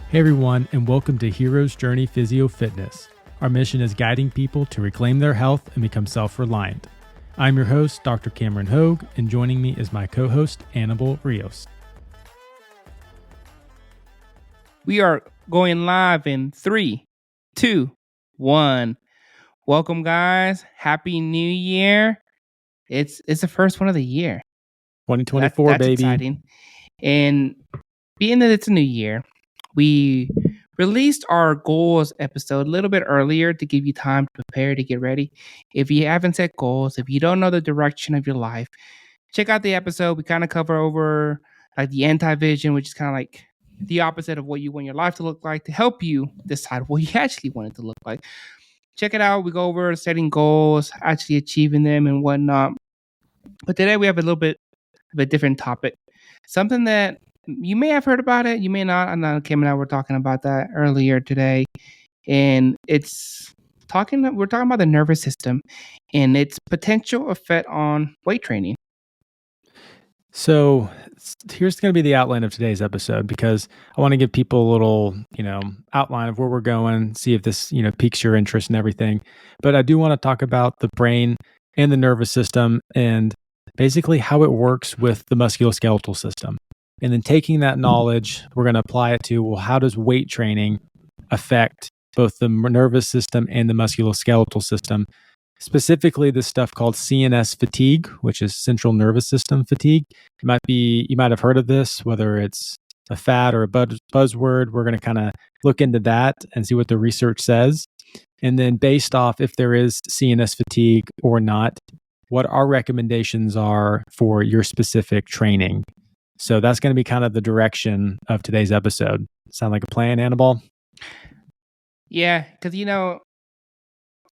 Hey everyone, and welcome to Hero's Journey Physio Fitness. Our mission is guiding people to reclaim their health and become self-reliant. I'm your host, Dr. Cameron Hogue, and joining me is my co-host, Annabelle Rios. We are going live in 3, 2, 1. Welcome, guys. Happy New Year. It's the first one of the year. 2024, that's baby. Exciting. And being that it's a new year, we released our goals episode a little bit earlier to give you time to prepare, to get ready. If you haven't set goals, if you don't know the direction of your life, check out the episode. We kind of cover over like the anti-vision, which is kind of like the opposite of what you want your life to look like, to help you decide what you actually want it to look like. Check it out. We go over setting goals, actually achieving them and whatnot. But today we have a little bit of a different topic. Something that you may have heard about it, you may not. I know Kim and I were talking about that earlier today. And we're talking about the nervous system and its potential effect on weight training. So here's going to be the outline of today's episode, because I want to give people a little, outline of where we're going, see if this, piques your interest and everything. But I do want to talk about the brain and the nervous system and basically how it works with the musculoskeletal system. And then taking that knowledge, we're going to apply it to, well, how does weight training affect both the nervous system and the musculoskeletal system? Specifically, this stuff called CNS fatigue, which is central nervous system fatigue. You might have heard of this, whether it's a fad or a buzzword. We're going to kind of look into that and see what the research says. And then based off if there is CNS fatigue or not, what our recommendations are for your specific training. So that's going to be kind of the direction of today's episode. Sound like a plan, Annabelle? Yeah, because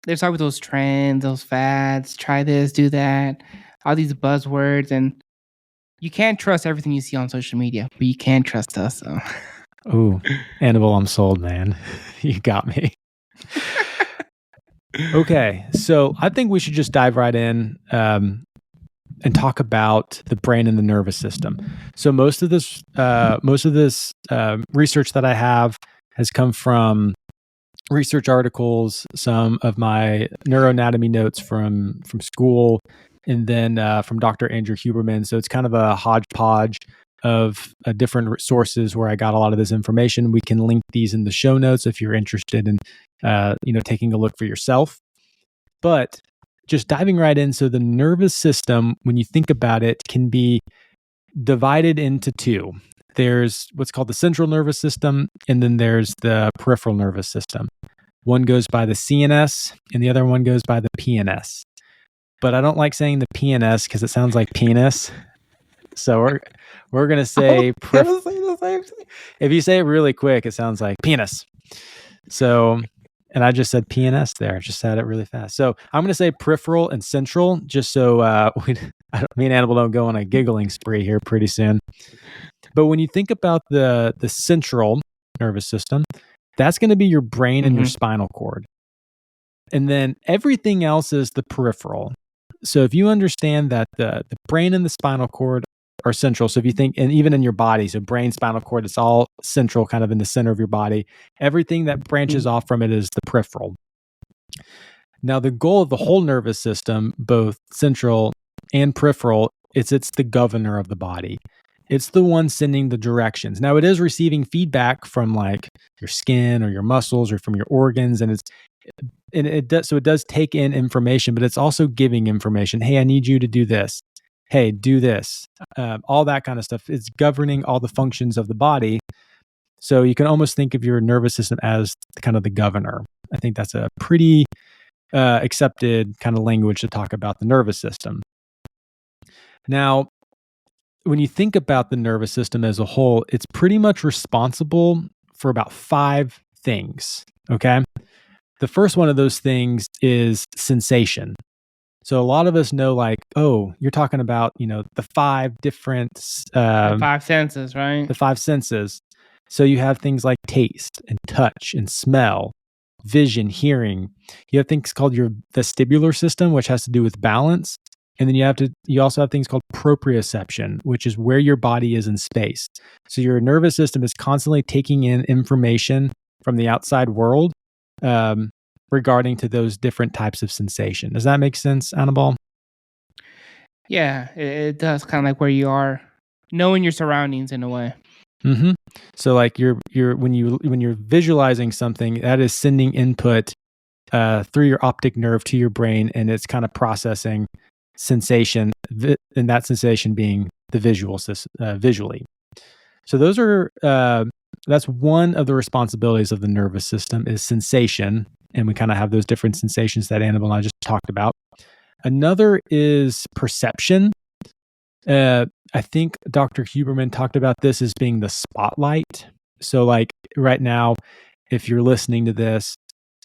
there's always those trends, those fads, try this, do that, all these buzzwords, and you can't trust everything you see on social media, but you can trust us. So. Ooh, Annabelle, I'm sold, man. You got me. Okay, so I think we should just dive right in and talk about the brain and the nervous system. So most of this research that I have has come from research articles, some of my neuroanatomy notes from school, and then from Dr. Andrew Huberman. So it's kind of a hodgepodge of different sources where I got a lot of this information. We can link these in the show notes if you're interested in taking a look for yourself. But just diving right in, so the nervous system, when you think about it, can be divided into two. There's what's called the central nervous system, and then there's the peripheral nervous system. One goes by the CNS, and the other one goes by the PNS. But I don't like saying the PNS because it sounds like penis. So we're gonna say if you say it really quick, it sounds like penis. So, and I just said PNS there. I just said it really fast. So I'm gonna say peripheral and central, just so me and Annabelle don't go on a giggling spree here pretty soon. But when you think about the central nervous system, that's going to be your brain and your spinal cord. And then everything else is the peripheral. So if you understand that the brain and the spinal cord are central, so if you think, and even in your body, so brain, spinal cord, it's all central, kind of in the center of your body. Everything that branches off from it is the peripheral. Now, the goal of the whole nervous system, both central and peripheral, it's the governor of the body. It's the one sending the directions. Now, it is receiving feedback from like your skin or your muscles or from your organs, and it does take in information, but it's also giving information. Hey, I need you to do this. Hey, do this. All that kind of stuff. It's governing all the functions of the body. So you can almost think of your nervous system as kind of the governor. I think that's a pretty accepted kind of language to talk about the nervous system. Now, when you think about the nervous system as a whole, it's pretty much responsible for about 5 things, okay? The first one of those things is sensation. So a lot of us know, like, oh, you're talking about, the 5 different... the 5 senses, right? The 5 senses. So you have things like taste and touch and smell, vision, hearing. You have things called your vestibular system, which has to do with balance. And then you also have things called proprioception, which is where your body is in space. So your nervous system is constantly taking in information from the outside world um, regarding to those different types of sensation. Does that make sense, Annabelle? Yeah, it does. Kind of like where you are, knowing your surroundings in a way. Mm-hmm. So like you're when you're visualizing something, that is sending input through your optic nerve to your brain, and it's kind of processing sensation, and that sensation being the visually. So those are that's one of the responsibilities of the nervous system is sensation, and we kind of have those different sensations that Annabelle and I just talked about. Another is perception. I think Dr. Huberman talked about this as being the spotlight. So, like right now, if you're listening to this,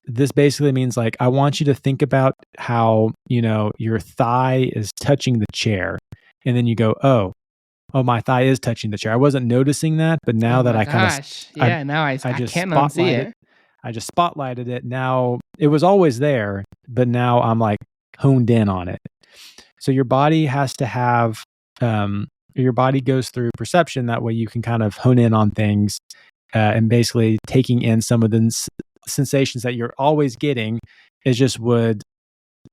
this basically means like I want you to think about how your thigh is touching the chair, and then you go, oh, my thigh is touching the chair. I wasn't noticing that, but now Oh that my I kind of gosh! I Yeah, now I I just can't unsee spotlighted it. I just spotlighted it. Now it was always there, but now I'm like honed in on it. So your body has to have your body goes through perception. That way you can kind of hone in on things and basically taking in some of the sensations that you're always getting is just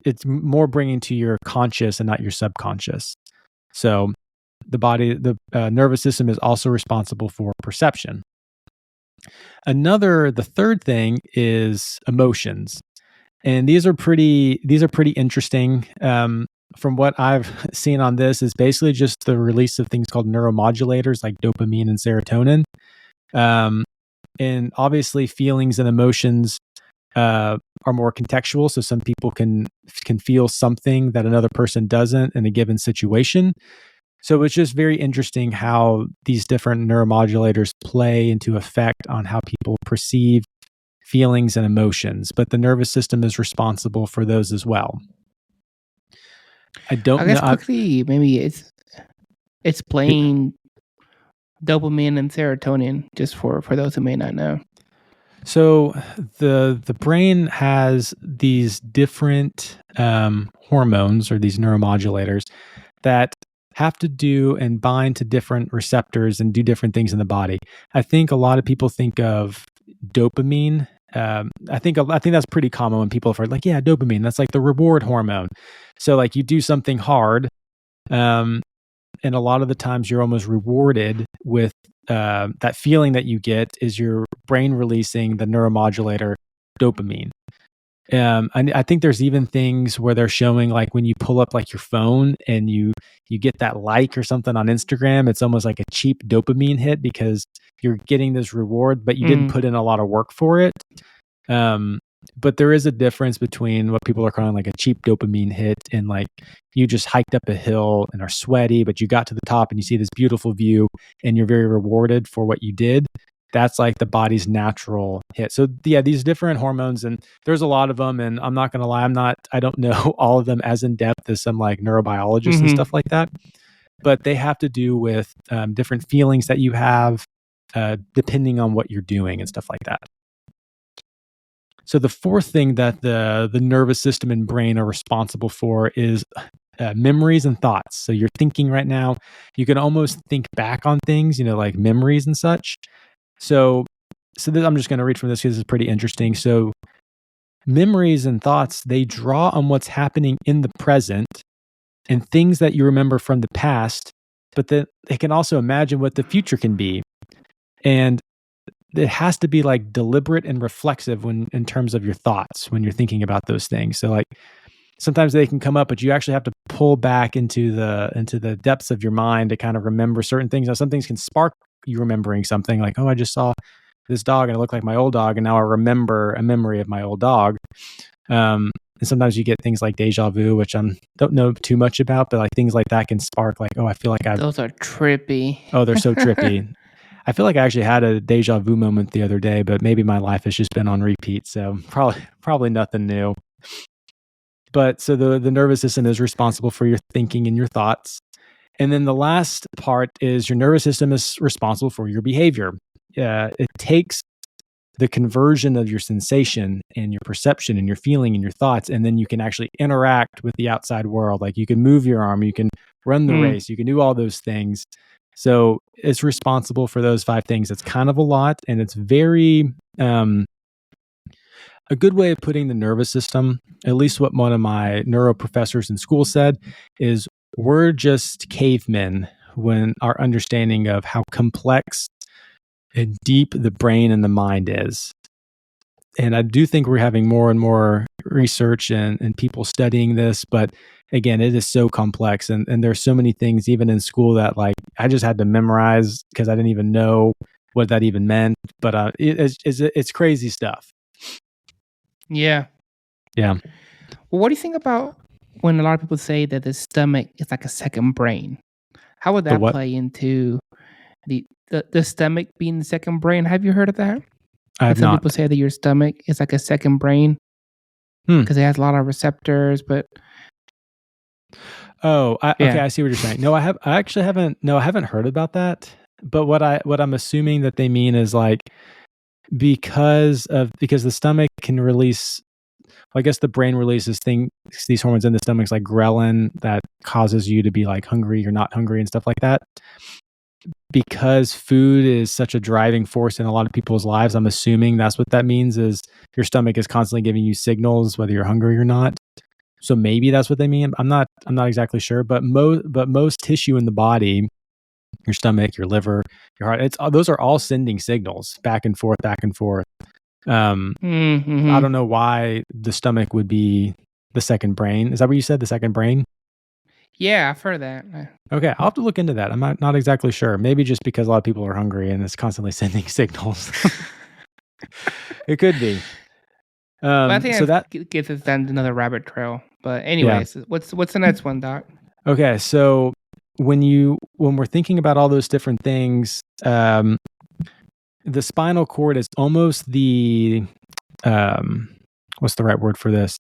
it's more bringing to your conscious and not your subconscious. So the nervous system is also responsible for perception. The third thing is emotions. And these are pretty interesting. From what I've seen on this is basically just the release of things called neuromodulators like dopamine and serotonin. Um, and obviously feelings and emotions are more contextual. So some people can feel something that another person doesn't in a given situation. So it's just very interesting how these different neuromodulators play into effect on how people perceive feelings and emotions, but the nervous system is responsible for those as well. I don't I know. guess quickly, maybe it's playing dopamine and serotonin, just for those who may not know. So the brain has these different hormones or these neuromodulators that have to do and bind to different receptors and do different things in the body. I think a lot of people think of dopamine. I think that's pretty common when people are like, yeah, dopamine. That's like the reward hormone. So like you do something hard, um, and a lot of the times you're almost rewarded with that feeling that you get is your brain releasing the neuromodulator dopamine. I think there's even things where they're showing like when you pull up like your phone and you get that like or something on Instagram, it's almost like a cheap dopamine hit because you're getting this reward, but you didn't put in a lot of work for it. But there is a difference between what people are calling like a cheap dopamine hit and like you just hiked up a hill and are sweaty, but you got to the top and you see this beautiful view and you're very rewarded for what you did. That's like the body's natural hit. So yeah, these different hormones, and there's a lot of them. And I'm not going to lie, I don't know all of them as in depth as some like neurobiologists and stuff like that, but they have to do with different feelings that you have depending on what you're doing and stuff like that. So the fourth thing that the nervous system and brain are responsible for is memories and thoughts. So you're thinking right now, you can almost think back on things, like memories and such. So I'm just going to read from this because it's pretty interesting. So memories and thoughts, they draw on what's happening in the present and things that you remember from the past, but then they can also imagine what the future can be. And it has to be like deliberate and reflexive when in terms of your thoughts when you're thinking about those things. So like sometimes they can come up, but you actually have to pull back into the depths of your mind to kind of remember certain things. Now some things can spark you remembering something like, oh, I just saw this dog and it looked like my old dog, and now I remember a memory of my old dog. And sometimes you get things like deja vu, which I don't know too much about, but like things like that can spark like, oh, I feel like Those are trippy. oh, they're so trippy. I feel like I actually had a deja vu moment the other day, but maybe my life has just been on repeat. So probably nothing new. But so the nervous system is responsible for your thinking and your thoughts. And then the last part is your nervous system is responsible for your behavior. It takes the conversion of your sensation and your perception and your feeling and your thoughts, and then you can actually interact with the outside world. Like you can move your arm, you can run the race, you can do all those things. So it's responsible for those 5 things. It's kind of a lot, and it's very a good way of putting the nervous system, at least what one of my neuro professors in school said, is we're just cavemen when our understanding of how complex and deep the brain and the mind is. And I do think we're having more and more research and people studying this, but again, it is so complex, and there's so many things even in school that like I just had to memorize because I didn't even know what that even meant. But it's crazy stuff. Yeah. Yeah. Well, what do you think about when a lot of people say that the stomach is like a second brain? How would The that what? play into the stomach being the second brain? Have you heard of that? I have Some not. people say that your stomach is like a second brain because it has a lot of receptors, but Okay, I see what you're saying. No, I actually haven't. No, I haven't heard about that. But what I'm assuming that they mean is like because the stomach can release. I guess the brain releases these hormones in the stomachs like ghrelin that causes you to be like hungry or not hungry and stuff like that. Because food is such a driving force in a lot of people's lives, I'm assuming that's what that means is your stomach is constantly giving you signals whether you're hungry or not. So maybe that's what they mean. I'm not exactly sure, but most tissue in the body, your stomach, your liver, your heart, those are all sending signals back and forth, back and forth. I don't know why the stomach would be the second brain. Is that what you said? The second brain? Yeah, I've heard that. Okay, I'll have to look into that. I'm not exactly sure. Maybe just because a lot of people are hungry and it's constantly sending signals. It could be. But I think So that gets us down another rabbit trail. But anyways, what's the next one, Doc? Okay, so when we're thinking about all those different things, the spinal cord is almost the what's the right word for this?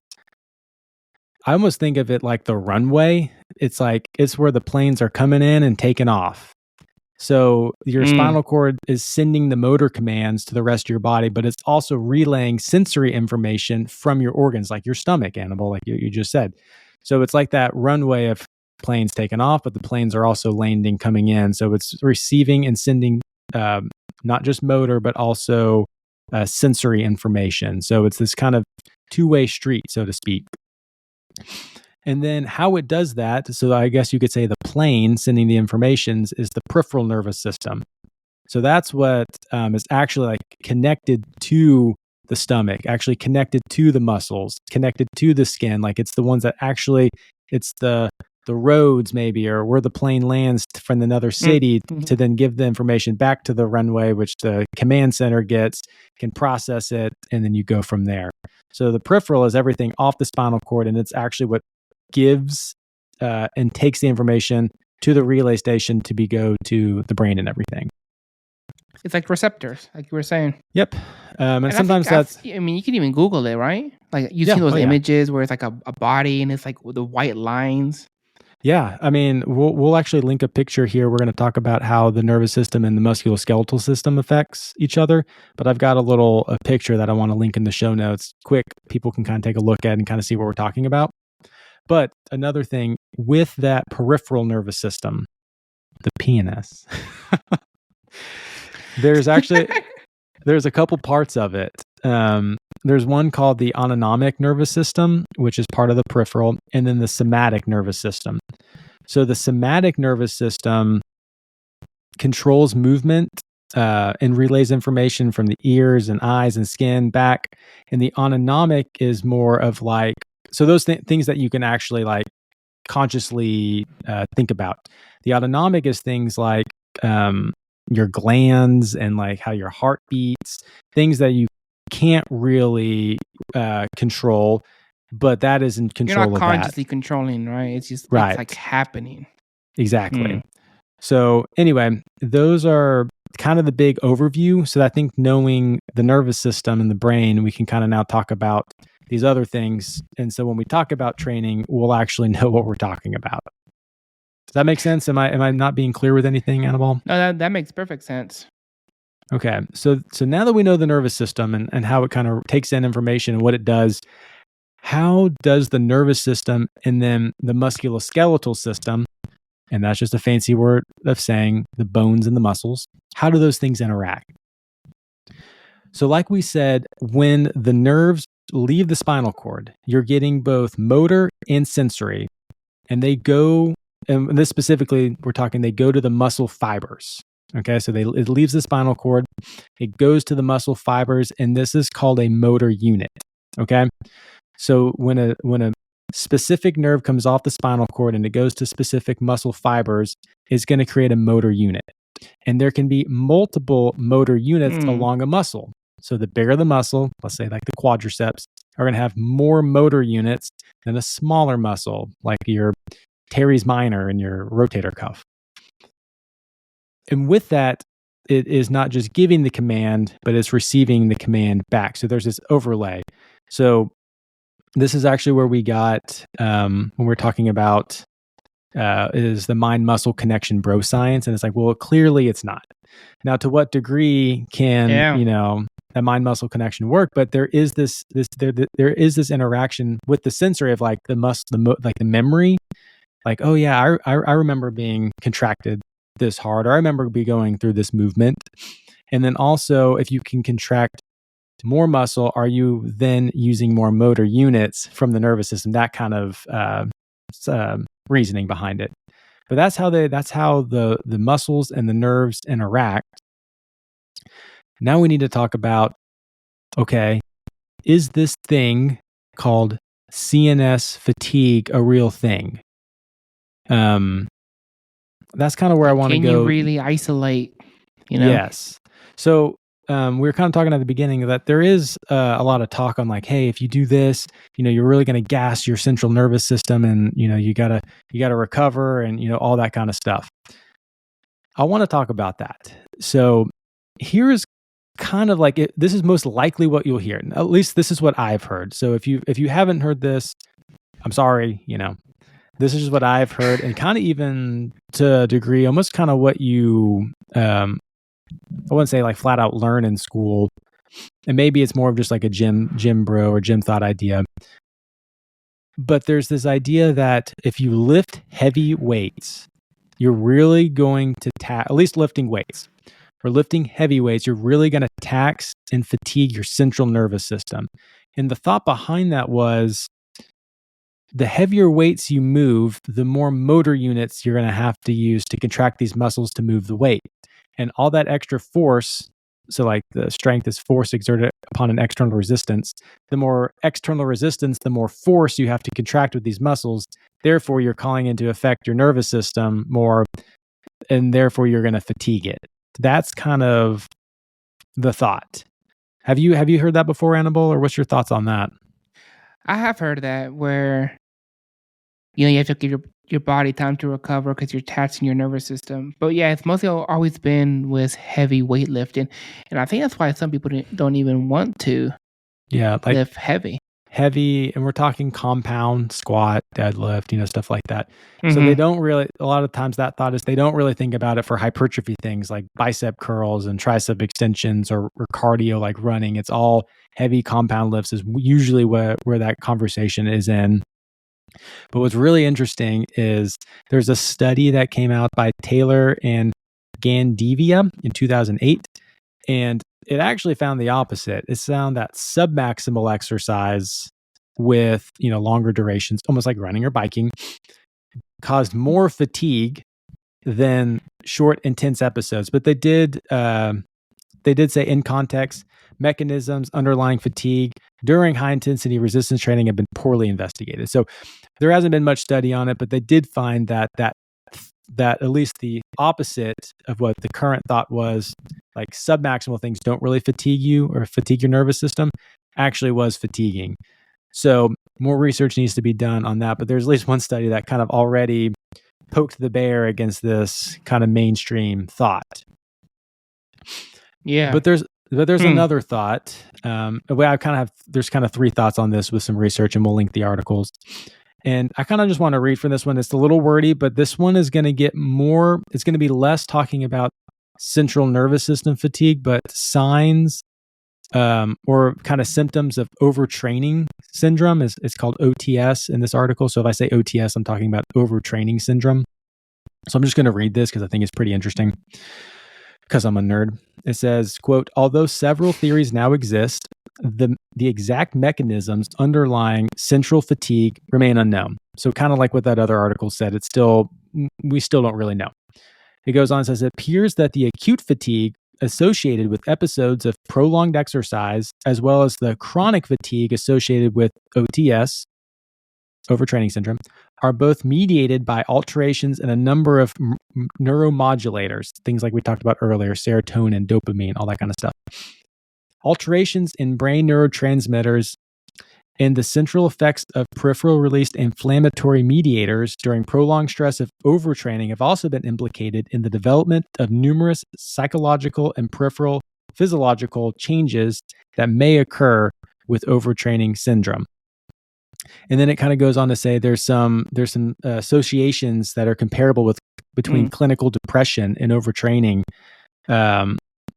I almost think of it like the runway. It's where the planes are coming in and taking off. So your spinal cord is sending the motor commands to the rest of your body, but it's also relaying sensory information from your organs, like your stomach, Annabelle, like you just said. So it's like that runway of planes taking off, but the planes are also landing, coming in. So it's receiving and sending not just motor, but also sensory information. So it's this kind of two-way street, so to speak. And then how it does that, so I guess you could say the plane sending the informations is the peripheral nervous system. So that's what is actually like connected to the stomach, actually connected to the muscles, connected to the skin. Like it's the ones that actually, it's the roads maybe, or where the plane lands from another city to then give the information back to the runway, which the command center gets, can process it, and then you go from there. So the peripheral is everything off the spinal cord, and it's actually what gives and takes the information to the relay station to go to the brain and everything. It's like receptors, like you were saying. Yep. And sometimes I mean, you can even Google it, right? Like you've seen those images where it's like a body and it's like the white lines. Yeah, I mean, we'll actually link a picture here. We're going to talk about how the nervous system and the musculoskeletal system affects each other. But I've got a picture that I want to link in the show notes. Quick, people can kind of take a look at and kind of see what we're talking about. But another thing with that peripheral nervous system, the PNS, there's a couple parts of it. There's one called the autonomic nervous system, which is part of the peripheral, and then the somatic nervous system. So the somatic nervous system controls movement and relays information from the ears and eyes and skin back. And the autonomic is more of like, so those things that you can actually like consciously think about. The autonomic is things like your glands and like how your heart beats, things that you can't really control, but that is in control of that. You're not consciously controlling, right? It's just right. It's like happening. Exactly. So anyway, those are kind of the big overview. So I think knowing the nervous system and the brain, we can kind of now talk about these other things. And so when we talk about training, we'll actually know what we're talking about. Does that make sense? Am I not being clear with anything, Annabelle? No, that makes perfect sense. Okay. So now that we know the nervous system and how it kind of takes in information and what it does, how does the nervous system and then the musculoskeletal system, and that's just a fancy word of saying the bones and the muscles, how do those things interact? So, like we said, when the nerves leave the spinal cord, you're getting both motor and sensory, and they go, and this specifically, we're talking, they go to the muscle fibers. Okay, so it leaves the spinal cord, it goes to the muscle fibers, and this is called a motor unit. Okay, so when a specific nerve comes off the spinal cord and it goes to specific muscle fibers, it's going to create a motor unit. And there can be multiple motor units along a muscle. So the bigger the muscle, let's say like the quadriceps, are going to have more motor units than a smaller muscle, like your teres minor and your rotator cuff. And with that, it is not just giving the command, but it's receiving the command back. So there's this overlay. So this is actually where we got, when we're talking about, is the mind muscle connection bro science. And it's like, well, clearly it's not. Now, to what degree can, that mind muscle connection work? But there is this interaction with the sensory of like the memory, like, oh yeah, I remember being contracted this hard, or I remember going through this movement. And then also, if you can contract more muscle, are you then using more motor units from the nervous system? That kind of reasoning behind it. But that's how the muscles and the nerves interact. Now we need to talk about, okay, is this thing called CNS fatigue a real thing? That's kind of where I want to go. Can you really isolate? Yes. So we were kind of talking at the beginning that there is a lot of talk on like, hey, if you do this, you're really going to gas your central nervous system, and you gotta recover, and all that kind of stuff. I want to talk about that. So here's kind of like it. This is most likely what you'll hear. At least this is what I've heard. So if you haven't heard this, I'm sorry. This is just what I've heard, and kind of even to a degree, almost kind of what you, I wouldn't say like flat out learn in school. And maybe it's more of just like a gym bro or gym thought idea. But there's this idea that if you lift heavy weights, you're really going to at least lifting weights. For lifting heavy weights, you're really going to tax and fatigue your central nervous system. And the thought behind that was, the heavier weights you move, the more motor units you're going to have to use to contract these muscles to move the weight. And all that extra force, so like the strength is force exerted upon an external resistance. The more external resistance, the more force you have to contract with these muscles. Therefore, you're calling into effect your nervous system more, and therefore you're going to fatigue it. That's kind of the thought. Have you heard that before, Annabelle, or what's your thoughts on that? I have heard that where you have to give your body time to recover because you're taxing your nervous system. But yeah, it's mostly always been with heavy weightlifting, and I think that's why some people don't even want to lift heavy. And we're talking compound, squat, deadlift, stuff like that. Mm-hmm. So they don't really, a lot of times that thought is they don't really think about it for hypertrophy things like bicep curls and tricep extensions or cardio like running. It's all heavy compound lifts is usually where that conversation is in. But what's really interesting is there's a study that came out by Taylor and Gandivia in 2008, and it actually found the opposite. It found that submaximal exercise with longer durations, almost like running or biking, caused more fatigue than short, intense episodes. But they did say in context, mechanisms underlying fatigue during high intensity resistance training have been poorly investigated. So there hasn't been much study on it, but they did find that at least the opposite of what the current thought was, like submaximal things don't really fatigue you or fatigue your nervous system, actually was fatiguing. So more research needs to be done on that. But there's at least one study that kind of already poked the bear against this kind of mainstream thought. Yeah. But there's another thought. There's kind of three thoughts on this with some research, and we'll link the articles. And I kind of just want to read from this one. It's a little wordy, but this one is going to get more, it's going to be less talking about central nervous system fatigue, but signs or kind of symptoms of overtraining syndrome is called OTS in this article. So if I say OTS, I'm talking about overtraining syndrome. So I'm just going to read this because I think it's pretty interesting because I'm a nerd. It says, quote, although several theories now exist, the exact mechanisms underlying central fatigue remain unknown. So kind of like what that other article said, we still don't really know. It goes on and says, it appears that the acute fatigue associated with episodes of prolonged exercise, as well as the chronic fatigue associated with OTS, overtraining syndrome, are both mediated by alterations in a number of neuromodulators, things like we talked about earlier, serotonin, dopamine, all that kind of stuff. Alterations in brain neurotransmitters and the central effects of peripheral released inflammatory mediators during prolonged stress of overtraining have also been implicated in the development of numerous psychological and peripheral physiological changes that may occur with overtraining syndrome. And then it kind of goes on to say there's some associations that are comparable between clinical depression and overtraining.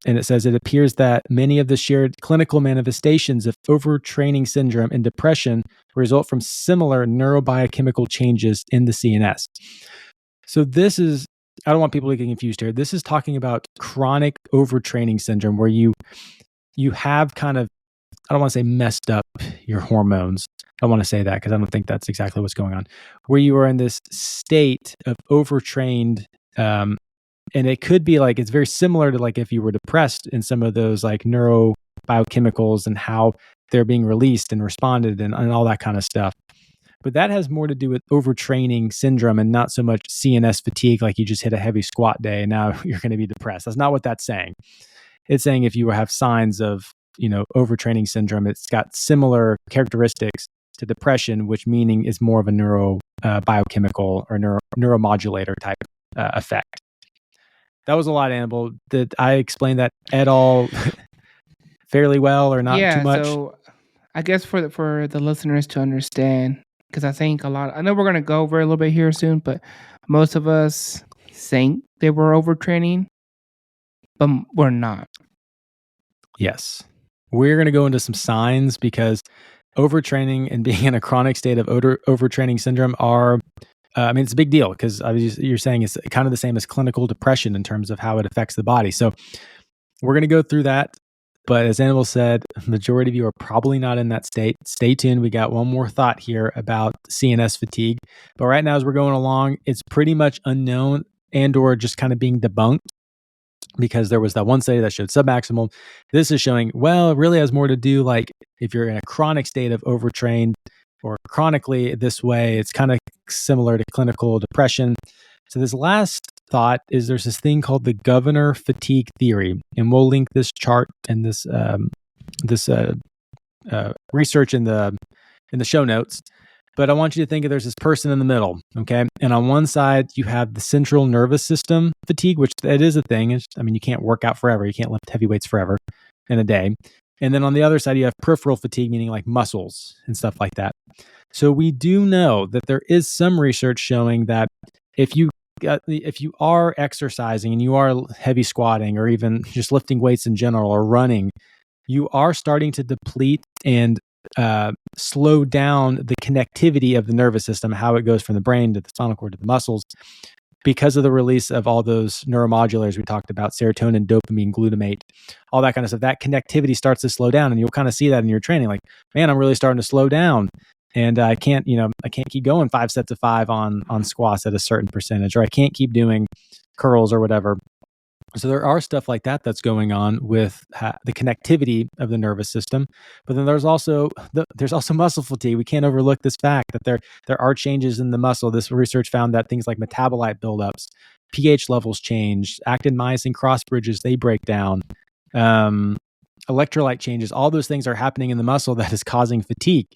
And it says it appears that many of the shared clinical manifestations of overtraining syndrome and depression result from similar neurobiochemical changes in the CNS. So this is, I don't want people to get confused here. This is talking about chronic overtraining syndrome where you have kind of, I don't want to say messed up your hormones. I don't want to say that because I don't think that's exactly what's going on. Where you are in this state of overtrained, and it could be like, it's very similar to like if you were depressed in some of those like neurobiochemicals and how they're being released and responded and all that kind of stuff. But that has more to do with overtraining syndrome and not so much CNS fatigue, like you just hit a heavy squat day and now you're going to be depressed. That's not what that's saying. It's saying if you have signs of, overtraining syndrome, it's got similar characteristics to depression, which meaning is more of a biochemical or neuromodulator type effect. That was a lot, Annabelle. Did I explain that at all fairly well or not too much? So I guess for the listeners to understand, because I think I know we're going to go over a little bit here soon, but most of us think they were overtraining, but we're not. Yes. We're going to go into some signs because overtraining and being in a chronic state of overtraining syndrome are, it's a big deal because you're saying it's kind of the same as clinical depression in terms of how it affects the body. So we're going to go through that. But as Annabelle said, majority of you are probably not in that state. Stay tuned. We got one more thought here about CNS fatigue. But right now, as we're going along, it's pretty much unknown and or just kind of being debunked because there was that one study that showed submaximal. This is showing, well, it really has more to do like if you're in a chronic state of overtrained or chronically this way, it's kind of similar to clinical depression. So this last thought is there's this thing called the governor fatigue theory, and we'll link this chart and this research in the show notes. But I want you to think of there's this person in the middle, okay? And on one side you have the central nervous system fatigue, which it is a thing. You can't work out forever. You can't lift heavy weights forever in a day. And then on the other side you have peripheral fatigue, meaning like muscles and stuff like that. So we do know that there is some research showing that if you are exercising and you are heavy squatting or even just lifting weights in general or running, you are starting to deplete and slow down the connectivity of the nervous system, how it goes from the brain to the spinal cord to the muscles, because of the release of all those neuromodulators we talked about, serotonin, dopamine, glutamate, all that kind of stuff. That connectivity starts to slow down, and you'll kind of see that in your training. Like, man, I'm really starting to slow down. And I can't keep going 5 sets of 5 on squats at a certain percentage, or I can't keep doing curls or whatever. So there are stuff like that that's going on with the connectivity of the nervous system. But then there's also muscle fatigue. We can't overlook this fact that there are changes in the muscle. This research found that things like metabolite buildups, pH levels change, actin myosin cross bridges, they break down, electrolyte changes. All those things are happening in the muscle that is causing fatigue.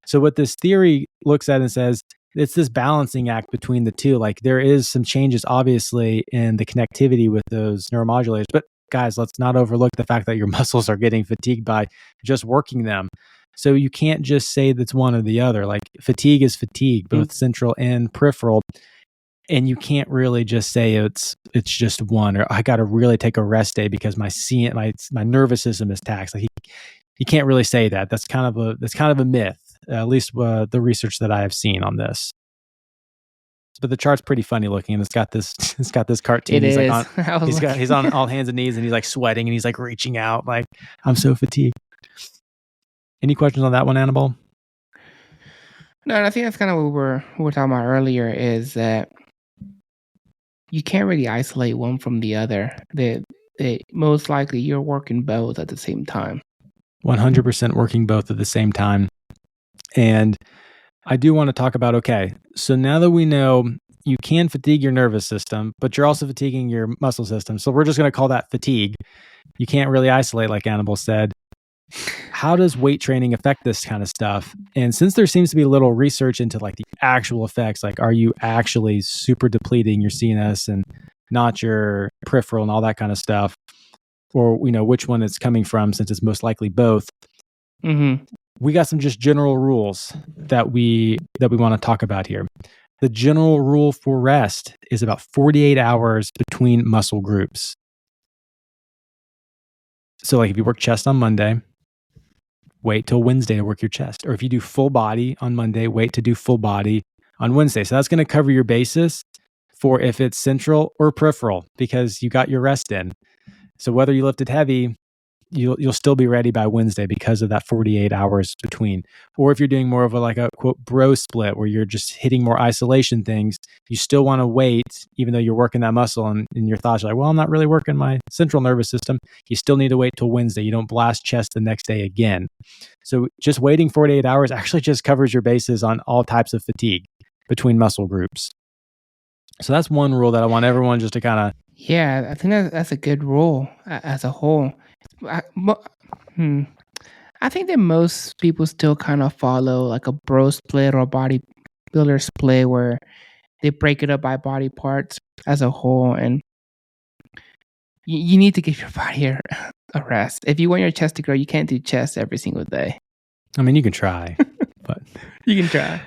So what this theory looks at and says, it's this balancing act between the two. Like there is some changes, obviously, in the connectivity with those neuromodulators. But guys, let's not overlook the fact that your muscles are getting fatigued by just working them. So you can't just say that's one or the other. Like fatigue is fatigue, both central and peripheral. And you can't really just say it's just one, or I got to really take a rest day because my nervous system is taxed. Like he can't really say that. That's kind of a myth, at least the research that I have seen on this. But the chart's pretty funny looking, and it's got this cartoon. It He's is. like he's on all hands and knees, and he's like sweating, and he's like reaching out, like I'm so fatigued. Any questions on that one, Annabelle? No, and I think that's kind of what we were talking about earlier, is that you can't really isolate one from the other. That most likely you're working both at the same time. 100% working both at the same time. And I do want to talk about, okay, so now that we know you can fatigue your nervous system, but you're also fatiguing your muscle system. So we're just going to call that fatigue. You can't really isolate, like Annabelle said. How does weight training affect this kind of stuff? And since there seems to be little research into like the actual effects, like are you actually super depleting your CNS and not your peripheral and all that kind of stuff, or which one it's coming from, since it's most likely both. Mm-hmm. We got some just general rules that we want to talk about here. The general rule for rest is about 48 hours between muscle groups. So like if you work chest on Monday, wait till Wednesday to work your chest. Or if you do full body on Monday, wait to do full body on Wednesday. So that's going to cover your basis for if it's central or peripheral, because you got your rest in. So whether you lifted heavy, you'll still be ready by Wednesday because of that 48 hours between. Or if you're doing more of a quote bro split, where you're just hitting more isolation things, you still want to wait, even though you're working that muscle, and your thoughts are like, well, I'm not really working my central nervous system. You still need to wait till Wednesday. You don't blast chest the next day again. So just waiting 48 hours actually just covers your bases on all types of fatigue between muscle groups. So that's one rule that I want everyone just to kind of... Yeah, I think that's a good rule as a whole. I think that most people still kind of follow like a bro split or a bodybuilder split, where they break it up by body parts as a whole, and you need to give your body a rest. If you want your chest to grow, you can't do chest every single day. I mean, you can try, but you can try.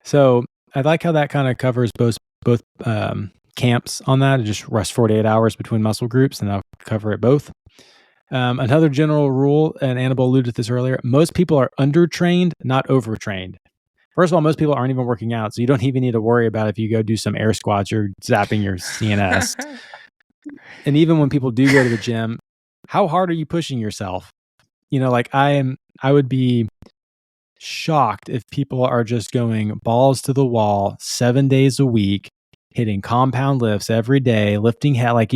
So I like how that kind of covers both camps on that. Just rest 48 hours between muscle groups, and I'll cover it both. Another general rule, and Annabelle alluded to this earlier, most people are undertrained, not overtrained. First of all, most people aren't even working out, so you don't even need to worry about if you go do some air squats, you're zapping your CNS. And even when people do go to the gym, how hard are you pushing yourself? Like I would be shocked if people are just going balls to the wall 7 days a week, hitting compound lifts every day, lifting head. Like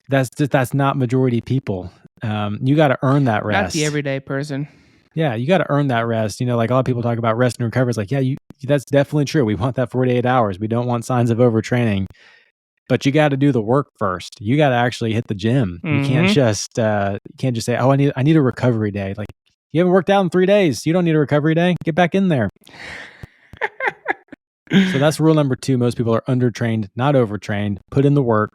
that's not majority people. You got to earn that rest. Not the everyday person. Yeah, you got to earn that rest. Like a lot of people talk about rest and recovery. It's like, yeah, that's definitely true. We want that 48 hours. We don't want signs of overtraining. But you got to do the work first. You got to actually hit the gym. Mm-hmm. You can't just say, "Oh, I need a recovery day." Like, you haven't worked out in 3 days. You don't need a recovery day. Get back in there. So that's rule number 2. Most people are undertrained, not overtrained. Put in the work.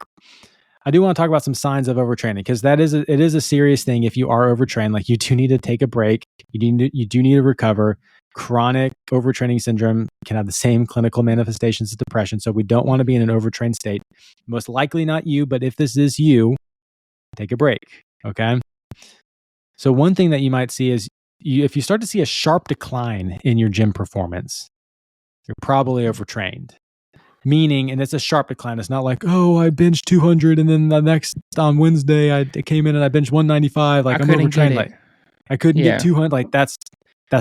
I do want to talk about some signs of overtraining, because it is a serious thing. If you are overtrained, like, you do need to take a break. You do need to recover. Chronic overtraining syndrome can have the same clinical manifestations as depression. So we don't want to be in an overtrained state. Most likely not you, but if this is you, take a break. Okay. So one thing that you might see is if you start to see a sharp decline in your gym performance, you're probably overtrained. Meaning, and it's a sharp decline. It's not like, oh, I benched 200 and then the next on Wednesday I came in and I benched 195. Like, I'm overtrained. Like, I couldn't get 200. Like, that's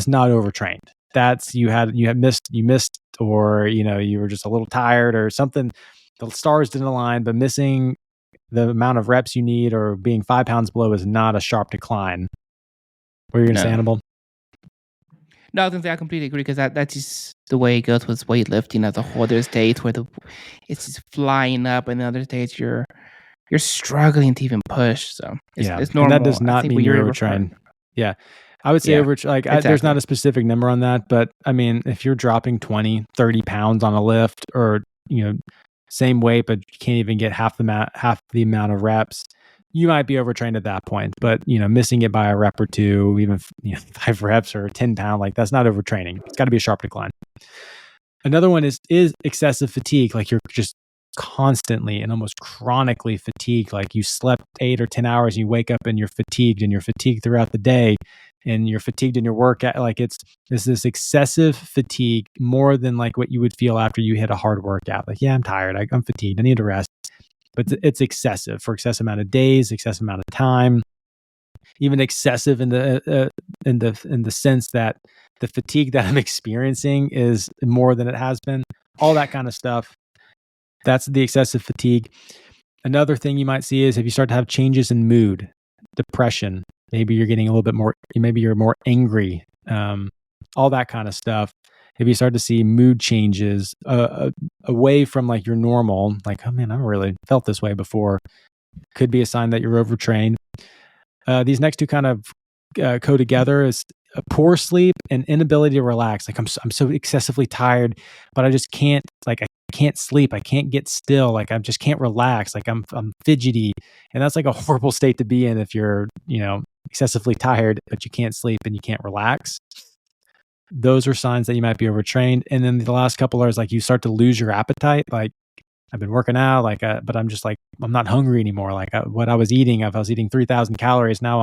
not overtrained. That's you missed, or you were just a little tired or something. The stars didn't align, but missing the amount of reps you need or being 5 pounds below is not a sharp decline. What are you going to say, Annabelle? No, I was going to say I completely agree, because that's just the way it goes with weightlifting as a whole. There's days where it's just flying up, and other days you're struggling to even push. So it's normal. And that does not mean you're overtrained. Yeah. I would say exactly. There's not a specific number on that, but I mean, if you're dropping 20, 30 pounds on a lift, or, same weight, but you can't even get half the amount of reps, you might be overtrained at that point. But, missing it by a rep or two, even 5 reps or 10 pound, like, that's not overtraining. It's got to be a sharp decline. Another one is excessive fatigue. Like you're just constantly and almost chronically fatigued. Like you slept 8 or 10 hours and you wake up and you're fatigued throughout the day and you're fatigued in your workout. Like it's this excessive fatigue more than like what you would feel after you hit a hard workout. Like, yeah, I'm tired. I'm fatigued. I need to rest. But it's excessive for excessive amount of days, excessive amount of time, even excessive in the sense that the fatigue that I'm experiencing is more than it has been. All that kind of stuff. That's the excessive fatigue. Another thing you might see is if you start to have changes in mood, depression, maybe you're getting a little bit more, maybe you're more angry, all that kind of stuff. If you start to see mood changes away from like your normal, like, oh man, I haven't really felt this way before, could be a sign that you're overtrained. These next two kind of go together is a poor sleep and inability to relax. Like I'm so excessively tired, but I just can't, like, I can't sleep. I can't get still. Like I just can't relax. Like I'm fidgety. And that's like a horrible state to be in if you're, excessively tired, but you can't sleep and you can't relax. Those are signs that you might be overtrained. And then the last couple are like you start to lose your appetite. Like I've been working out, but I'm just like, I'm not hungry anymore. Like what I was eating, if I was eating 3,000 calories, now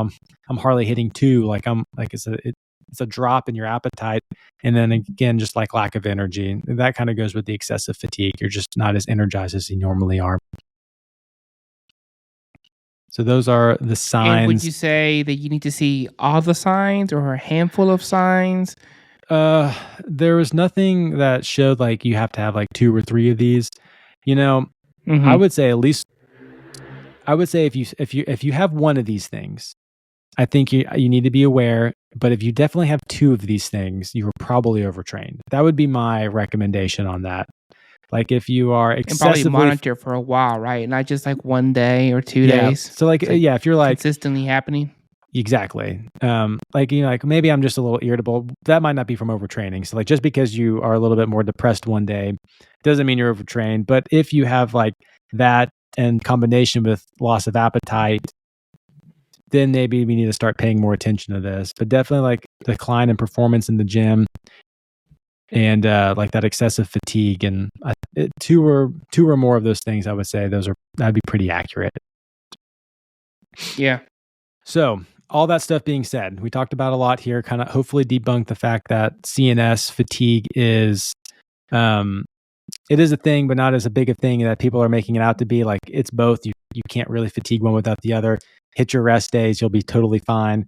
I'm hardly hitting 2. Like I'm like, it's a drop in your appetite. And then again, just like lack of energy. That kind of goes with the excessive fatigue. You're just not as energized as you normally are. So those are the signs. And would you say that you need to see all the signs or a handful of signs? There was nothing that showed like you have to have like 2 or 3 of these. Mm-hmm. I would say at least, if you have one of these things, I think you need to be aware. But if you definitely have 2 of these things, you were probably overtrained. That would be my recommendation on that. Like if you are excessively, and probably monitor for a while, right? Not just like 1 day or 2 days. So like, if you're like consistently happening. Exactly. Like maybe I'm just a little irritable. That might not be from overtraining. So like just because you are a little bit more depressed one day doesn't mean you're overtrained. But if you have like that in combination with loss of appetite, then maybe we need to start paying more attention to this. But definitely like decline in performance in the gym and like that excessive fatigue and 2 or more of those things, I would say that'd be pretty accurate. Yeah. So all that stuff being said, we talked about a lot here, kind of hopefully debunk the fact that CNS fatigue is, it is a thing, but not as a big a thing that people are making it out to be. Like it's both. You can't really fatigue one without the other. Hit your rest days, you'll be totally fine.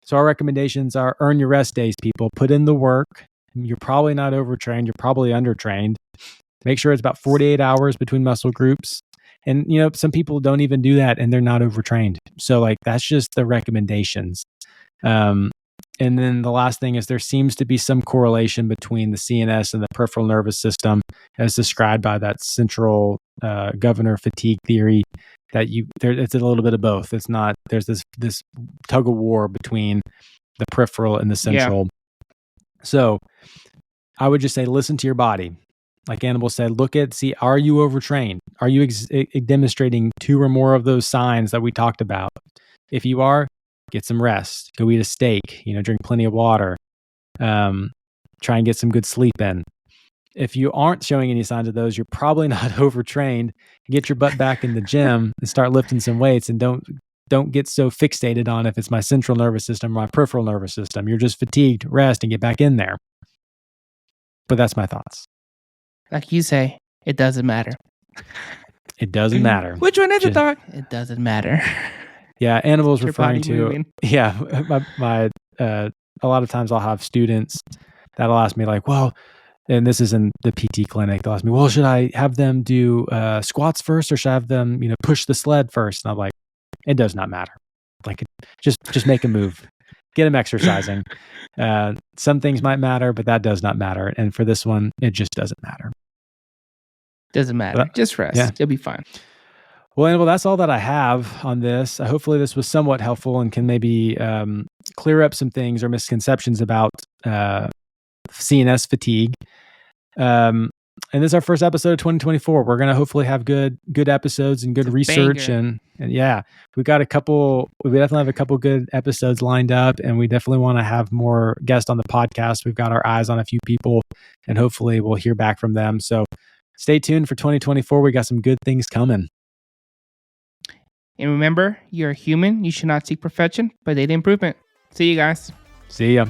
So our recommendations are earn your rest days, people. Put in the work. You're probably not overtrained. You're probably undertrained. Make sure it's about 48 hours between muscle groups. And, some people don't even do that and they're not overtrained. So like, that's just the recommendations. And then the last thing is there seems to be some correlation between the CNS and the peripheral nervous system as described by that central governor fatigue theory that it's a little bit of both. It's not, there's this tug of war between the peripheral and the central. Yeah. So I would just say, listen to your body. Like Annabelle said, see, are you overtrained? Are you demonstrating 2 or more of those signs that we talked about? If you are, get some rest. Go eat a steak. Drink plenty of water. Try and get some good sleep in. If you aren't showing any signs of those, you're probably not overtrained. Get your butt back in the gym and start lifting some weights. And don't get so fixated on if it's my central nervous system or my peripheral nervous system. You're just fatigued. Rest and get back in there. But that's my thoughts. Like you say, it doesn't matter. It doesn't matter. Which one is it, Doc? It doesn't matter. Yeah, Annabelle's referring to moving. Yeah. My a lot of times I'll have students that'll ask me like, well, and this is in the PT clinic. They'll ask me, well, should I have them do squats first, or should I have them, push the sled first? And I'm like, it does not matter. Like, just make a move, get them exercising. Some things might matter, but that does not matter. And for this one, it just doesn't matter. Doesn't matter. Just rest. Yeah. You'll be fine. Well, Annabelle, that's all that I have on this. Hopefully this was somewhat helpful and can maybe clear up some things or misconceptions about CNS fatigue. And this is our first episode of 2024. We're gonna hopefully have good episodes and good research, banger. and yeah, we definitely have a couple good episodes lined up, and we definitely want to have more guests on the podcast. We've got our eyes on a few people, and hopefully we'll hear back from them. So stay tuned for 2024. We got some good things coming. And remember, you're a human. You should not seek perfection, but data improvement. See you guys. See ya.